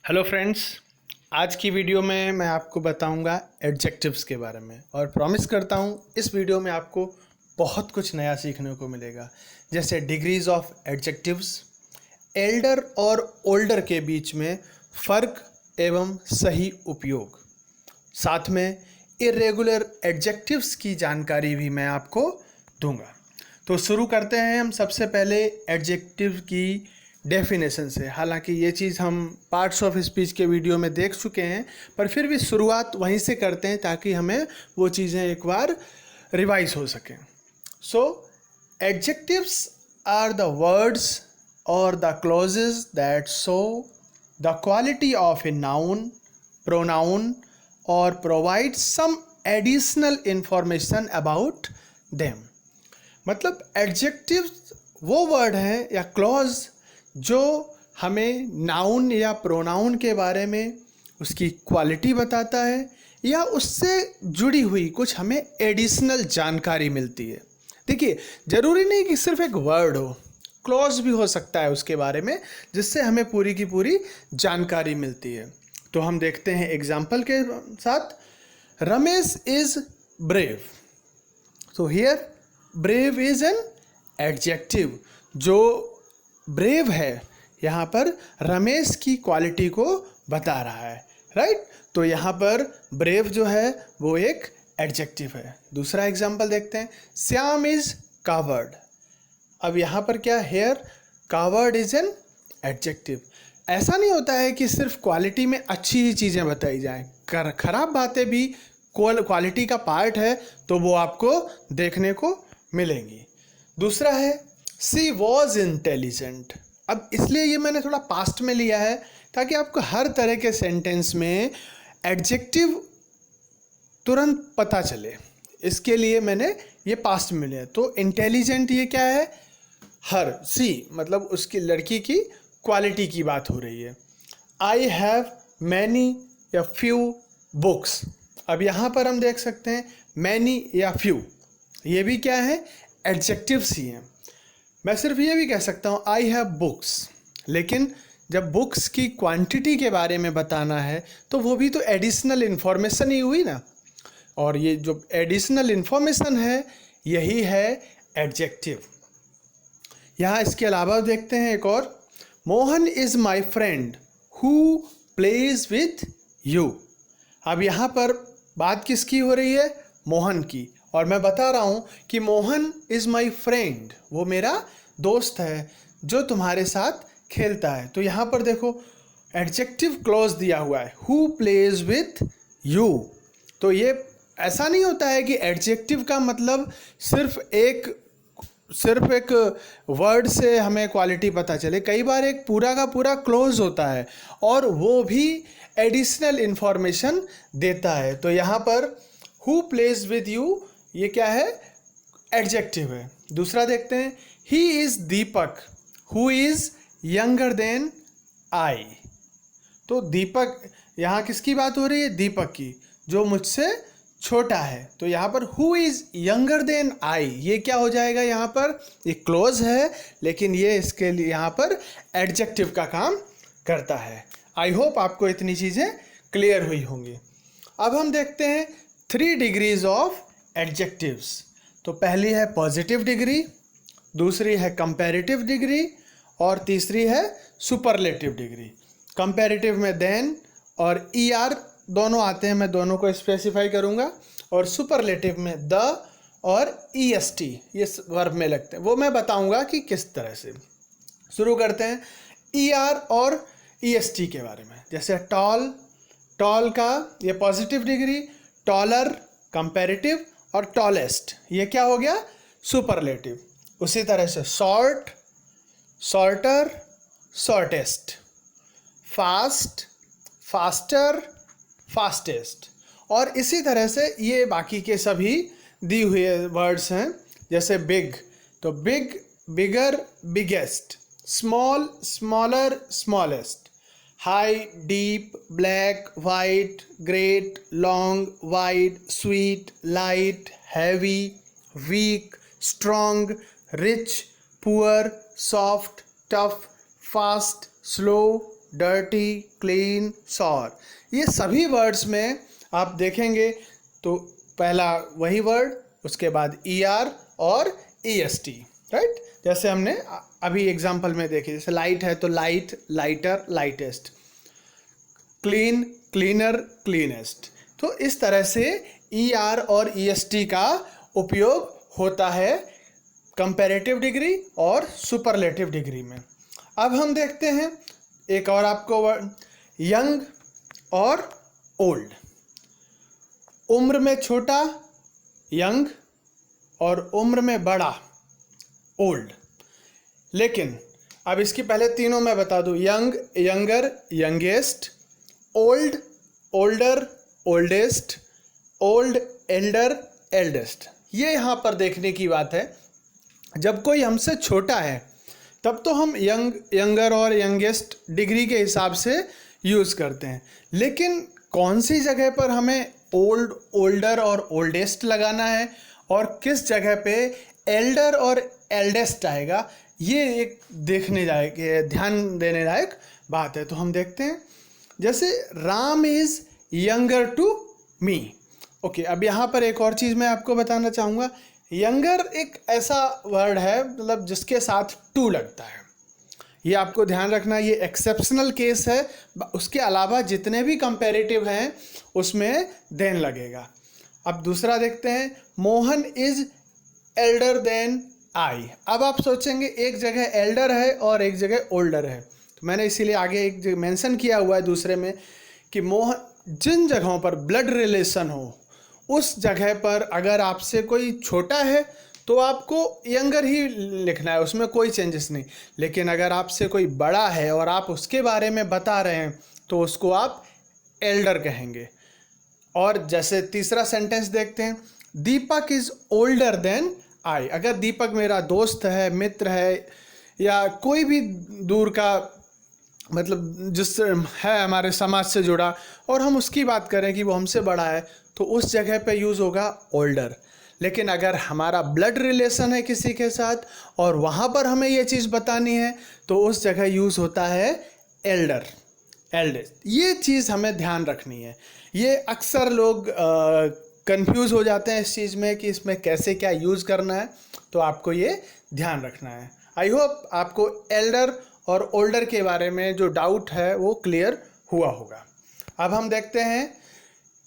Hello friends, आज की video में मैं आपको बताऊंगा एडजेक्टिव्स के बारे में और प्रॉमिस करता हूं इस वीडियो में आपको बहुत कुछ नया सीखने को मिलेगा। जैसे डिग्रीज ऑफ एडजेक्टिव्स, एल्डर और ओल्डर के बीच में फ़र्क एवं सही उपयोग, साथ में इरेगुलर एडजेक्टिव्स की जानकारी भी मैं आपको दूंगा। तो शुरू करते हैं हम सबसे पहले एडजेक्टिव की डेफिनेशन से। हालांकि ये चीज़ हम पार्ट्स ऑफ स्पीच के वीडियो में देख चुके हैं, पर फिर भी शुरुआत वहीं से करते हैं ताकि हमें वो चीज़ें एक बार रिवाइज हो सकें। So adjectives are the words or the clauses that show the quality of a noun, pronoun or provide some additional information about them. मतलब एडजेक्टिव वो वर्ड है या क्लॉज जो हमें नाउन या प्रोनाउन के बारे में उसकी क्वालिटी बताता है या उससे जुड़ी हुई कुछ हमें एडिशनल जानकारी मिलती है। देखिए, ज़रूरी नहीं कि सिर्फ एक वर्ड हो, क्लॉज भी हो सकता है उसके बारे में जिससे हमें पूरी की पूरी जानकारी मिलती है। तो हम देखते हैं एग्जाम्पल के साथ। Ramesh is brave. तो here brave is an adjective. जो ब्रेव है यहाँ पर रमेश की क्वालिटी को बता रहा है, राइट। तो यहाँ पर ब्रेव जो है वो एक एडजेक्टिव है। दूसरा एग्जाम्पल देखते हैं। Shyam is coward. अब यहाँ पर क्या, here coward is an adjective. ऐसा नहीं होता है कि सिर्फ क्वालिटी में अच्छी ही चीज़ें बताई जाएं, खराब बातें भी क्वालिटी का पार्ट है, तो वो आपको देखने को मिलेंगी। दूसरा है सी वॉज इंटेलिजेंट। अब इसलिए ये मैंने थोड़ा पास्ट में लिया है ताकि आपको हर तरह के सेंटेंस में एडजेक्टिव तुरंत पता चले, इसके लिए मैंने ये पास्ट में लिया। तो इंटेलिजेंट ये क्या है, हर, सी मतलब उसकी लड़की की क्वालिटी की बात हो रही है। आई हैव मैनी या फ्यू बुक्स। अब यहाँ पर हम देख सकते हैं मैनी या फ्यू, ये भी क्या है, एडजेक्टिव्स ही हैं। मैं सिर्फ ये भी कह सकता हूँ आई हैव बुक्स, लेकिन जब बुक्स की क्वांटिटी के बारे में बताना है तो वो भी तो एडिशनल इन्फॉर्मेशन ही हुई ना, और ये जो एडिशनल इन्फॉर्मेशन है यही है एडजेक्टिव। यहाँ इसके अलावा देखते हैं एक और। Mohan is my friend who plays with you. अब यहाँ पर बात किसकी हो रही है, मोहन की, और मैं बता रहा हूँ कि मोहन इज़ माई फ्रेंड, वो मेरा दोस्त है जो तुम्हारे साथ खेलता है। तो यहाँ पर देखो एडजेक्टिव क्लॉज दिया हुआ है, हु प्लेज विथ यू। तो ये ऐसा नहीं होता है कि एडजेक्टिव का मतलब सिर्फ एक वर्ड से हमें क्वालिटी पता चले। कई बार एक पूरा का पूरा क्लोज होता है और वो भी एडिशनल इंफॉर्मेशन देता है। तो यहाँ पर हु प्लेज विद यू ये क्या है, एडजेक्टिव है। दूसरा देखते हैं। He is Deepak who is younger than I. तो दीपक, यहाँ किसकी बात हो रही है, दीपक की, जो मुझसे छोटा है। तो यहाँ पर who is younger than I, ये क्या हो जाएगा, यहाँ पर ये क्लोज है लेकिन ये इसके लिए यहाँ पर एडजेक्टिव का काम करता है। आई होप आपको इतनी चीज़ें क्लियर हुई होंगी। अब हम देखते हैं 3 डिग्रीज ऑफ एडजेक्टिव्स। तो पहली है पॉजिटिव डिग्री, दूसरी है कंपैरेटिव डिग्री और तीसरी है सुपरलेटिव डिग्री। कंपैरेटिव में देन और ER दोनों आते हैं, मैं दोनों को स्पेसिफाई करूंगा। और सुपरलेटिव में द और EST ये वर्ब में लगते हैं, वो मैं बताऊंगा कि किस तरह से। शुरू करते हैं ER और EST के बारे में। जैसे टॉल का ये पॉजिटिव डिग्री, टॉलर कंपैरेटिव और टॉलेस्ट ये क्या हो गया, सुपरलेटिव। उसी तरह से short, shorter, shortest, fast, faster, fastest, और इसी तरह से ये बाकी के सभी दी हुए वर्ड्स हैं। जैसे बिग, तो big, bigger, biggest, small, smaller, smallest, high, deep, black, white, great, long, wide, sweet, light, heavy, weak, strong, rich, poor, soft, tough, fast, slow, dirty, clean, sour, ये सभी वर्ड्स में आप देखेंगे तो पहला वही वर्ड, उसके बाद ER और EST, राइट। जैसे हमने अभी एग्जाम्पल में देखे, जैसे लाइट है तो light, lighter, lightest, clean, cleaner, cleanest. तो इस तरह से ER और EST का उपयोग होता है कंपैरेटिव डिग्री और सुपरलेटिव डिग्री में। अब हम देखते हैं एक और आपको वर्ड, यंग और ओल्ड। उम्र में छोटा यंग और उम्र में बड़ा ओल्ड। लेकिन अब इसकी पहले तीनों मैं बता दूं, young, younger, youngest, old, older, oldest, old, Elder, eldest. ये यहाँ पर देखने की बात है, जब कोई हमसे छोटा है तब तो हम यंग, यंगर और यंगेस्ट डिग्री के हिसाब से यूज़ करते हैं, लेकिन कौन सी जगह पर हमें ओल्ड, ओल्डर और ओल्डेस्ट लगाना है और किस जगह पे एल्डर और एल्डेस्ट आएगा, ये एक देखने लायक, ध्यान देने लायक बात है। तो हम देखते हैं, जैसे Ram is younger to me. Okay, अब यहाँ पर एक और चीज़ मैं आपको बताना चाहूँगा, यंगर एक ऐसा वर्ड है मतलब जिसके साथ टू लगता है, ये आपको ध्यान रखना, ये एक्सेप्शनल केस है। उसके अलावा जितने भी कंपैरेटिव हैं उसमें देन लगेगा। अब दूसरा देखते हैं, Mohan is elder than I. अब आप सोचेंगे एक जगह एल्डर है और एक जगह ओल्डर है, तो मैंने इसीलिए आगे एक मेंशन किया हुआ है दूसरे में कि मोहन, जिन जगहों पर ब्लड रिलेशन हो उस जगह पर अगर आपसे कोई छोटा है तो आपको यंगर ही लिखना है, उसमें कोई चेंजेस नहीं। लेकिन अगर आपसे कोई बड़ा है और आप उसके बारे में बता रहे हैं तो उसको आप एल्डर कहेंगे। और जैसे तीसरा सेंटेंस देखते हैं, दीपक इज़ ओल्डर देन आई। अगर दीपक मेरा दोस्त है, मित्र है, या कोई भी दूर का मतलब जिससे है हमारे समाज से जुड़ा, और हम उसकी बात करें कि वो हमसे बड़ा है, तो उस जगह पे यूज़ होगा ओल्डर। लेकिन अगर हमारा ब्लड रिलेशन है किसी के साथ और वहाँ पर हमें ये चीज़ बतानी है तो उस जगह यूज़ होता है एल्डर, एल्डेस्ट। ये चीज़ हमें ध्यान रखनी है। ये अक्सर लोग कंफ्यूज हो जाते हैं इस चीज़ में कि इसमें कैसे क्या यूज़ करना है, तो आपको ये ध्यान रखना है। आई होप आपको एल्डर और ओल्डर के बारे में जो डाउट है वो क्लियर हुआ होगा। अब हम देखते हैं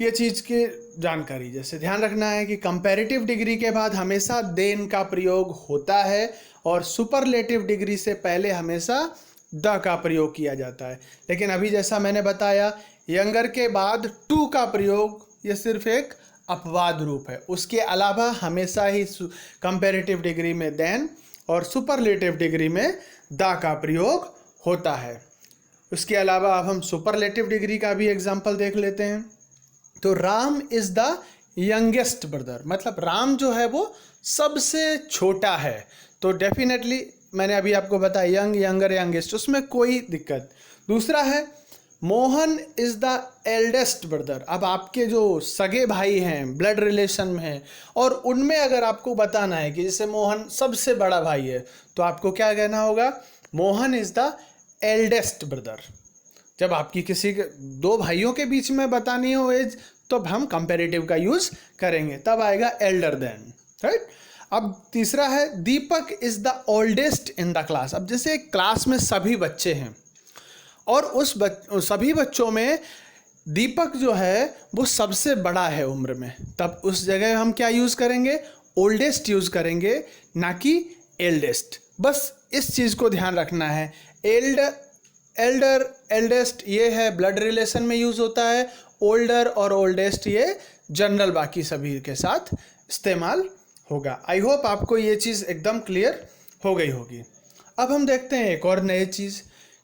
ये चीज़ की जानकारी, जैसे ध्यान रखना है कि कंपैरेटिव डिग्री के बाद हमेशा देन का प्रयोग होता है और सुपरलेटिव डिग्री से पहले हमेशा द का प्रयोग किया जाता है। लेकिन अभी जैसा मैंने बताया, यंगर के बाद टू का प्रयोग ये सिर्फ एक अपवाद रूप है, उसके अलावा हमेशा ही कंपैरेटिव डिग्री में देन और सुपरलेटिव डिग्री में द का प्रयोग होता है। उसके अलावा अब हम सुपरलेटिव डिग्री का भी एग्जाम्पल देख लेते हैं। तो Ram is the youngest brother, मतलब राम जो है वो सबसे छोटा है, तो डेफिनेटली मैंने अभी आपको बताया यंग, यंगर, यंगेस्ट, उसमें कोई दिक्कत। दूसरा है Mohan is the eldest brother. अब आपके जो सगे भाई हैं, ब्लड रिलेशन में हैं, और उनमें अगर आपको बताना है कि जैसे मोहन सबसे बड़ा भाई है, तो आपको क्या कहना होगा, Mohan is the eldest brother. जब आपकी किसी के दो भाइयों के बीच में बतानी हो एज, तो हम कंपैरेटिव का यूज़ करेंगे, तब आएगा एल्डर देन, राइट। अब तीसरा है Deepak is the oldest in the class. अब जैसे क्लास में सभी बच्चे हैं और सभी बच्चों में दीपक जो है वो सबसे बड़ा है उम्र में, तब उस जगह हम क्या यूज़ करेंगे, ओल्डेस्ट यूज़ करेंगे, ना कि एल्डेस्ट। बस इस चीज़ को ध्यान रखना है। एल्डर, एल्डेस्ट ये है ब्लड रिलेशन में यूज़ होता है, ओल्डर और ओल्डेस्ट ये जनरल बाकी सभी के साथ इस्तेमाल होगा। आई होप आपको ये चीज़ एकदम क्लियर हो गई होगी। अब हम देखते हैं एक और नई चीज़,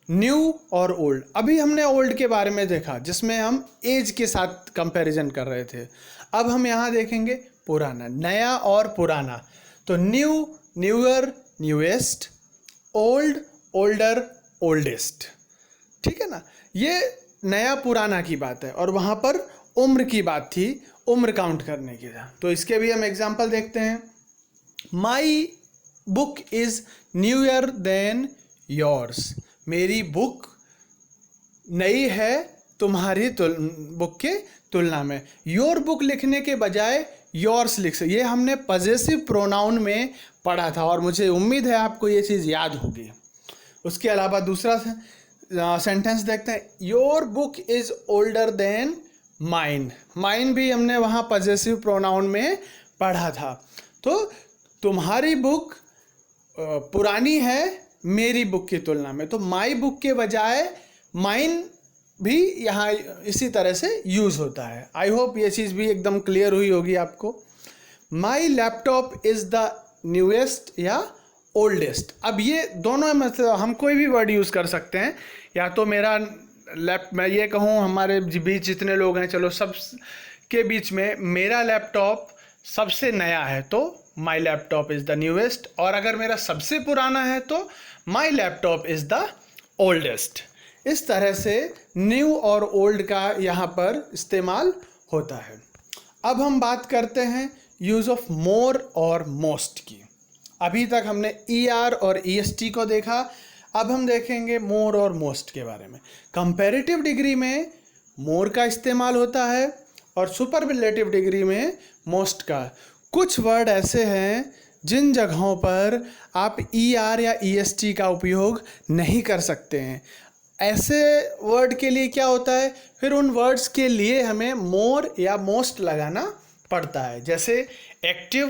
न्यू और ओल्ड। अभी हमने ओल्ड के बारे में देखा जिसमें हम एज के साथ कंपैरिजन कर रहे थे, अब हम यहाँ देखेंगे पुराना, नया और पुराना। तो new, newer, newest, old, older, oldest, ठीक है ना। ये नया पुराना की बात है और वहाँ पर उम्र की बात थी, उम्र काउंट करने की। तो इसके भी हम एग्जाम्पल देखते हैं। My book is newer than yours. मेरी बुक नई है तुम्हारी बुक के तुलना में। योर बुक लिखने के बजाय योर्स लिख सकते। ये हमने पजेसिव प्रोनाउन में पढ़ा था और मुझे उम्मीद है आपको ये चीज़ याद होगी। उसके अलावा दूसरा सेंटेंस देखते हैं, your book is older than mine. Mine भी हमने वहाँ पजेसिव प्रोनाउन में पढ़ा था। तो तुम्हारी बुक पुरानी है मेरी बुक की तुलना में, तो माई बुक के बजाय माइन भी यहाँ इसी तरह से यूज़ होता है। आई होप ये चीज़ भी एकदम क्लियर हुई होगी आपको। My laptop is the newest या ओल्डेस्ट। अब ये दोनों मतलब हम कोई भी वर्ड यूज़ कर सकते हैं, या तो मेरा मैं ये कहूँ हमारे बीच जितने लोग हैं, चलो सब के बीच में मेरा लैपटॉप सबसे नया है तो my laptop is the newest, और अगर मेरा सबसे पुराना है तो my laptop is the oldest. इस तरह से न्यू और ओल्ड का यहाँ पर इस्तेमाल होता है। अब हम बात करते हैं यूज़ ऑफ मोर और मोस्ट की। अभी तक हमने ER और EST को देखा, अब हम देखेंगे मोर और मोस्ट के बारे में। कंपैरेटिव डिग्री में मोर का इस्तेमाल होता है और सुपरलेटिव डिग्री में मोस्ट का। कुछ वर्ड ऐसे हैं जिन जगहों पर आप ER या EST का उपयोग नहीं कर सकते हैं। ऐसे वर्ड के लिए क्या होता है, फिर उन वर्ड्स के लिए हमें मोर या मोस्ट लगाना पड़ता है। जैसे एक्टिव,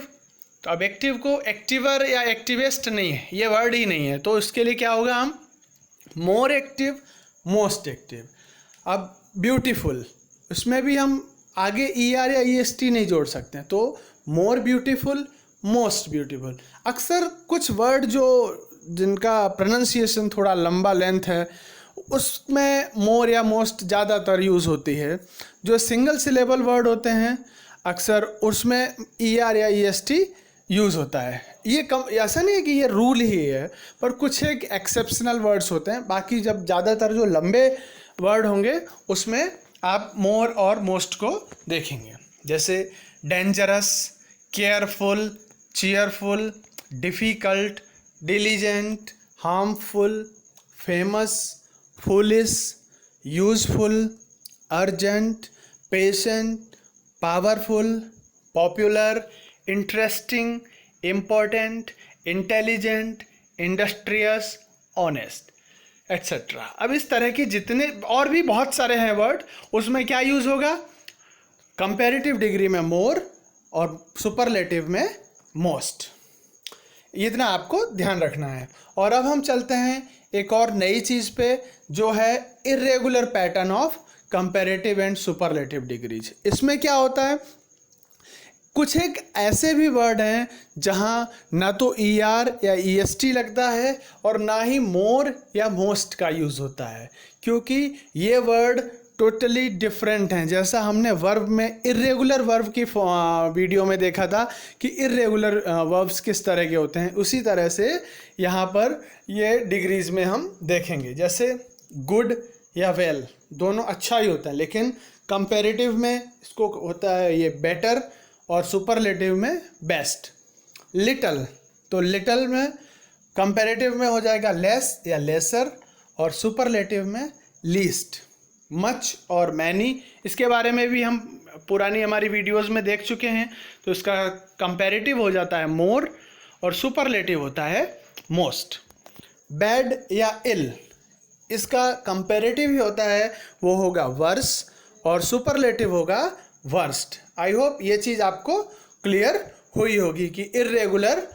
तो अब एक्टिव को एक्टिवर या एक्टिवेस्ट नहीं है, ये वर्ड ही नहीं है, तो इसके लिए क्या होगा, हम मोर एक्टिव मोस्ट एक्टिव। अब ब्यूटीफुल, उसमें भी हम आगे ER या EST नहीं जोड़ सकते हैं, तो मोर ब्यूटीफुल मोस्ट ब्यूटीफुल। अक्सर कुछ वर्ड जो जिनका प्रोनाउंसिएशन थोड़ा लंबा लेंथ है उसमें मोर या मोस्ट ज़्यादातर यूज़ होती है। जो सिंगल सिलेबल वर्ड होते हैं अक्सर उसमें ER या EST यूज़ होता है। ये ऐसा नहीं है कि ये रूल ही है, पर कुछ एक एक्सेप्शनल वर्ड्स होते हैं। बाकी जब ज़्यादातर जो लंबे वर्ड होंगे उसमें आप मोर और मोस्ट को देखेंगे। जैसे dangerous, careful, cheerful, difficult, diligent, harmful, famous, foolish, useful, urgent, patient, powerful, popular, interesting, important, intelligent, industrious, honest, etcetera. अब इस तरह की जितने और भी बहुत सारे हैं वर्ड, उसमें क्या यूज़ होगा, कंपैरेटिव डिग्री में मोर और सुपरलेटिव में मोस्ट। इतना आपको ध्यान रखना है। और अब हम चलते हैं एक और नई चीज़ पे, जो है irregular pattern of comparative and superlative degrees. इसमें क्या होता है, कुछ एक ऐसे भी वर्ड हैं जहां ना तो ER या EST लगता है और ना ही मोर या मोस्ट का यूज़ होता है, क्योंकि ये वर्ड टोटली डिफरेंट हैं। जैसा हमने वर्ब में इर्रेगुलर वर्ब की वीडियो में देखा था कि इर्रेगुलर वर्ब्स किस तरह के होते हैं, उसी तरह से यहाँ पर ये डिग्रीज में हम देखेंगे। जैसे गुड या वेल दोनों अच्छा ही होता है, लेकिन कंपैरेटिव में इसको होता है ये बेटर और सुपरलेटिव में बेस्ट। लिटल, तो लिटल में कंपैरेटिव में हो जाएगा लेस या लेसर और सुपरलेटिव में लीस्ट। मच और मैनी, इसके बारे में भी हम पुरानी हमारी वीडियोस में देख चुके हैं, तो इसका कंपैरेटिव हो जाता है मोर और सुपरलेटिव होता है मोस्ट। बैड या इल, इसका कंपैरेटिव ही होता है, वो होगा वर्स और सुपरलेटिव होगा वर्स्ट। आई होप ये चीज़ आपको क्लियर हुई होगी कि इर्रेगुलर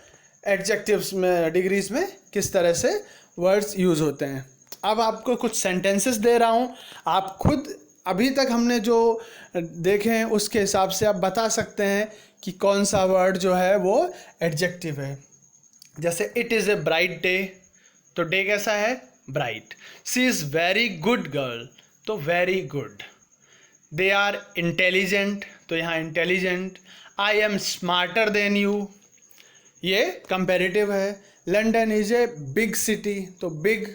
एडजेक्टिव्स में डिग्रीज में किस तरह से वर्ड्स यूज़ होते हैं। अब आपको कुछ सेंटेंसेस दे रहा हूँ, आप खुद अभी तक हमने जो देखे हैं उसके हिसाब से आप बता सकते हैं कि कौन सा वर्ड जो है वो एडजेक्टिव है। जैसे it is a bright day, तो डे कैसा है, bright. She is very good girl, तो very good. They are intelligent, तो यहाँ intelligent. I am smarter than you, ये कंपैरेटिव है। London is a big city, तो big.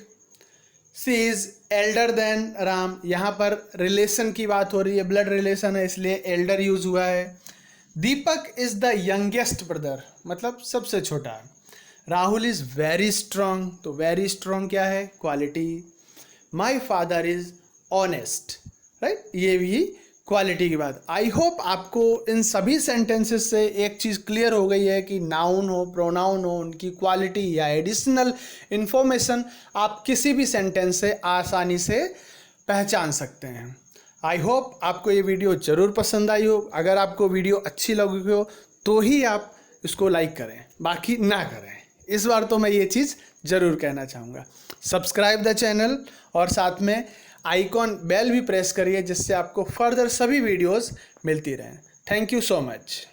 She is elder than Ram, यहाँ पर रिलेशन की बात हो रही है, ब्लड रिलेशन है इसलिए एल्डर यूज़ हुआ है। Deepak is the youngest brother, मतलब सबसे छोटा। राहुल इज़ वेरी स्ट्रांग, तो वेरी स्ट्रांग क्या है, quality. My father is honest, right, ये भी क्वालिटी की बात। आई होप आपको इन सभी सेंटेंसेस से एक चीज़ क्लियर हो गई है कि नाउन हो, प्रोनाउन हो, उनकी क्वालिटी या एडिशनल इन्फॉर्मेशन आप किसी भी सेंटेंस से आसानी से पहचान सकते हैं। आई होप आपको ये वीडियो ज़रूर पसंद आई हो। अगर आपको वीडियो अच्छी लगी हो तो ही आप इसको लाइक करें, बाकी ना करें। इस बार तो मैं ये चीज़ ज़रूर कहना चाहूँगा। सब्सक्राइब द चैनल और साथ में आइकॉन बेल भी प्रेस करिए, जिससे आपको फर्दर सभी वीडियोस मिलती रहें। Thank you so much.